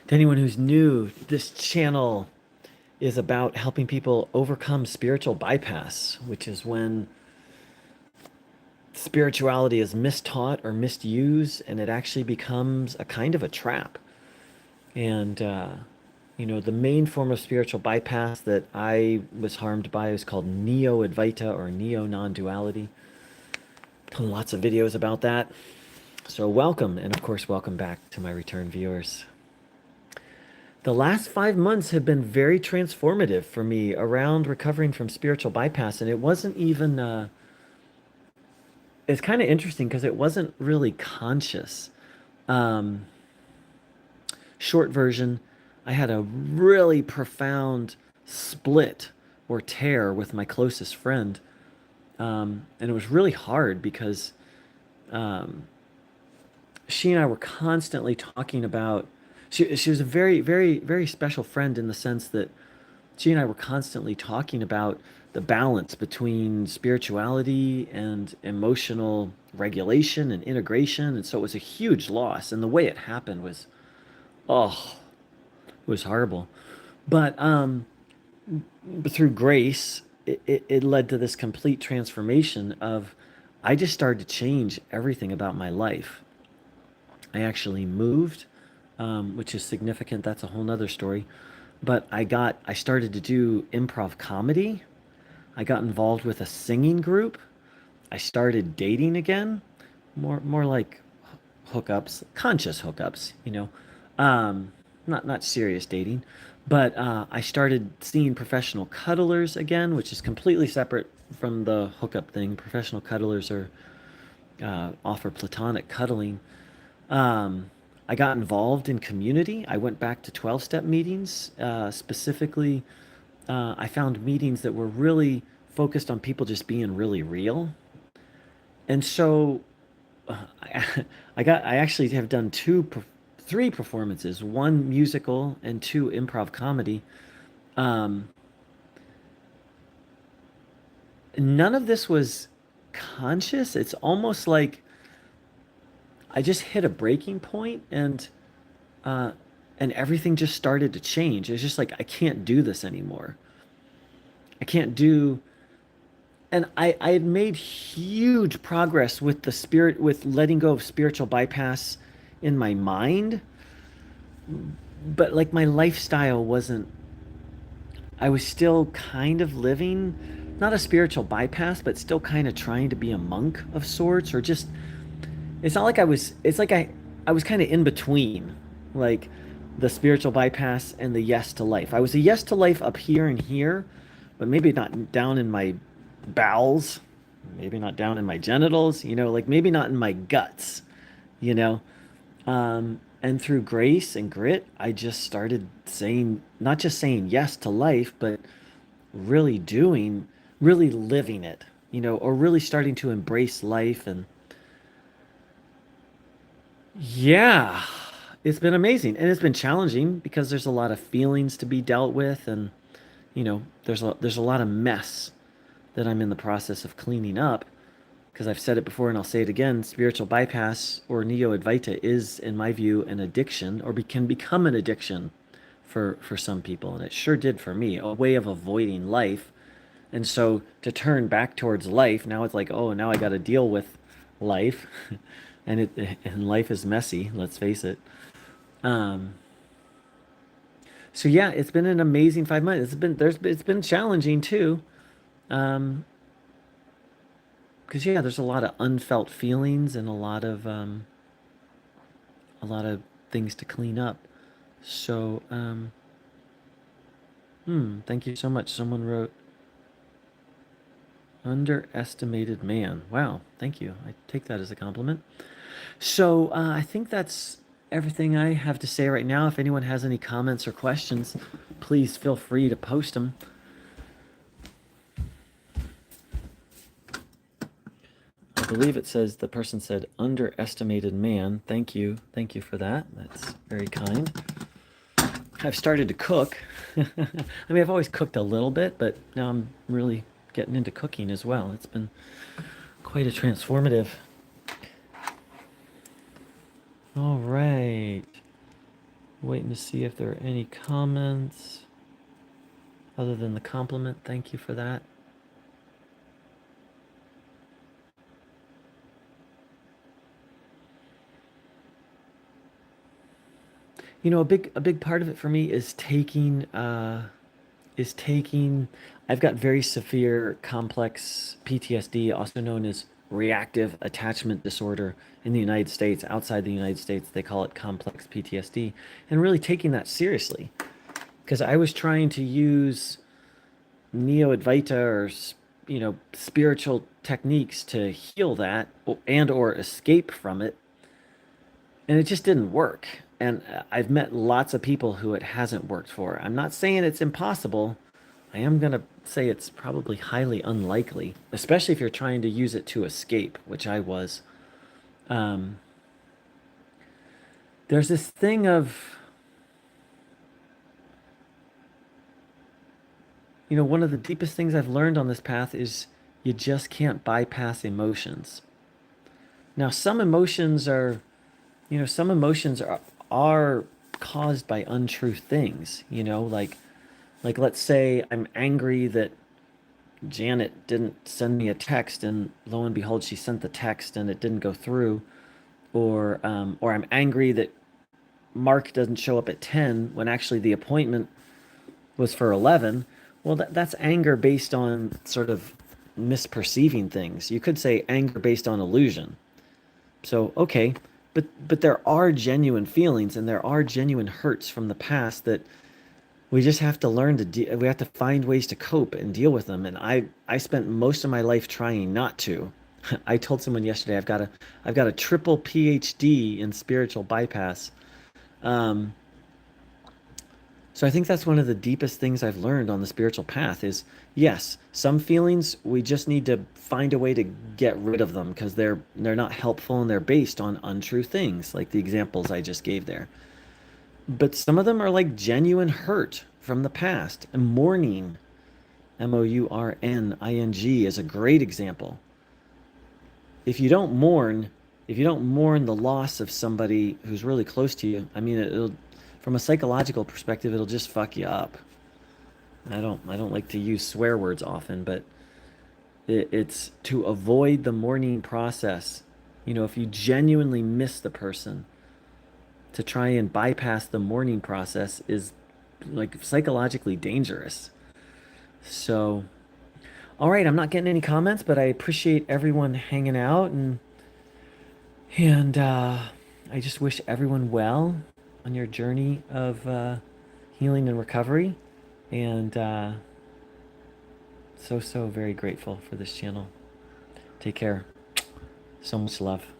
To anyone who's new, this channel is about helping people overcome spiritual bypass, which is when spirituality is mistaught or misused and it actually becomes a kind of a trap. And, the main form of spiritual bypass that I was harmed by is called Neo-Advaita or Neo-Non-Duality. Done lots of videos about that. So welcome, and of course, welcome back to my return viewers. The last 5 months have been very transformative for me around recovering from spiritual bypass, and it wasn't even, it's kind of interesting because it wasn't really conscious. Um, Short version, I had a really profound split or tear with my closest friend. And it was really hard because um, she and I were constantly talking about. She was a very, very, very special friend in the sense that she and I were constantly talking about the balance between spirituality and emotional regulation and integration. And so it was a huge loss. And the way it happened was, oh, it was horrible. But through grace, it led to this complete transformation of I just started to change everything about my life. I actually moved, which is significant. That's a whole nother story. But I started to do improv comedy. I got involved with a singing group. I started dating again, more like hookups, conscious hookups, not serious dating. But I started seeing professional cuddlers again, which is completely separate from the hookup thing. Professional cuddlers are offer platonic cuddling. I got involved in community. I went back to 12-step meetings. Specifically, I found meetings that were really focused on people just being really real. And so I actually have done three performances, one musical and two improv comedy. Um, None of this was conscious. It's almost like I just hit a breaking point uh, and everything just started to change. It's just like I can't do this anymore. I can't do. And I had made huge progress with the spirit, with letting go of spiritual bypass in my mind, but like my lifestyle wasn't. I was still kind of living, not a spiritual bypass, but still kind of trying to be a monk of sorts, or just it's not like it's like I was kind of in between, like the spiritual bypass and the yes to life. I was a yes to life up here and here, but maybe not down in my bowels, maybe not down in my genitals, like maybe not in my guts, you know. And through grace and grit, I just started saying, not just saying yes to life, but really doing, really living it, or really starting to embrace life. And yeah, it's been amazing. And it's been challenging because there's a lot of feelings to be dealt with. And, there's a lot of mess that I'm in the process of cleaning up. Because I've said it before and I'll say it again, spiritual bypass or Neo-Advaita is, in my view, an addiction or can become an addiction for some people. And it sure did for me, a way of avoiding life. And so to turn back towards life, now it's like, oh, now I got to deal with life. And life is messy, let's face it. Um, so yeah, it's been an amazing 5 months. It's been challenging too. Um, because yeah, there's a lot of unfelt feelings and a lot of things to clean up. So, thank you so much. Someone wrote, underestimated man. Wow, thank you. I take that as a compliment. So, I think that's everything I have to say right now. If anyone has any comments or questions, please feel free to post them. I believe it says the person said underestimated man. Thank you. Thank you for that. That's very kind. I've started to cook. I mean, I've always cooked a little bit, but now I'm really getting into cooking as well. It's been quite a transformative. All right. Waiting to see if there are any comments other than the compliment. Thank you for that. You know, a big part of it for me is taking I've got very severe complex PTSD, also known as reactive attachment disorder in the United States. Outside the United States, they call it complex PTSD, and really taking that seriously because I was trying to use Neo-Advaita or spiritual techniques to heal that and or escape from it, and it just didn't work. And I've met lots of people who it hasn't worked for. I'm not saying it's impossible. I am going to say it's probably highly unlikely, especially if you're trying to use it to escape, which I was. Um, there's this thing of, one of the deepest things I've learned on this path is you just can't bypass emotions. Now, some emotions are caused by untrue things, like let's say I'm angry that Janet didn't send me a text, and lo and behold, she sent the text and it didn't go through. Or I'm angry that Mark doesn't show up at 10 when actually the appointment was for 11. Well, that's anger based on sort of misperceiving things. You could say anger based on illusion. So, okay, but there are genuine feelings and there are genuine hurts from the past that we just have to learn we have to find ways to cope and deal with them. And I spent most of my life trying not to. I told someone yesterday I've got a triple PhD in spiritual bypass. Um, so I think that's one of the deepest things I've learned on the spiritual path is yes, some feelings we just need to find a way to get rid of them because they're not helpful and they're based on untrue things, like the examples I just gave there. But some of them are like genuine hurt from the past. And mourning, Mourning, is a great example. If you don't mourn, if you don't mourn the loss of somebody who's really close to you, I mean, from a psychological perspective, it'll just fuck you up. I don't like to use swear words often, but it's to avoid the mourning process. If you genuinely miss the person, to try and bypass the mourning process is like psychologically dangerous. So, all right, I'm not getting any comments, but I appreciate everyone hanging out and I just wish everyone well on your journey of healing and recovery. And so very grateful for this channel. Take care. So much love.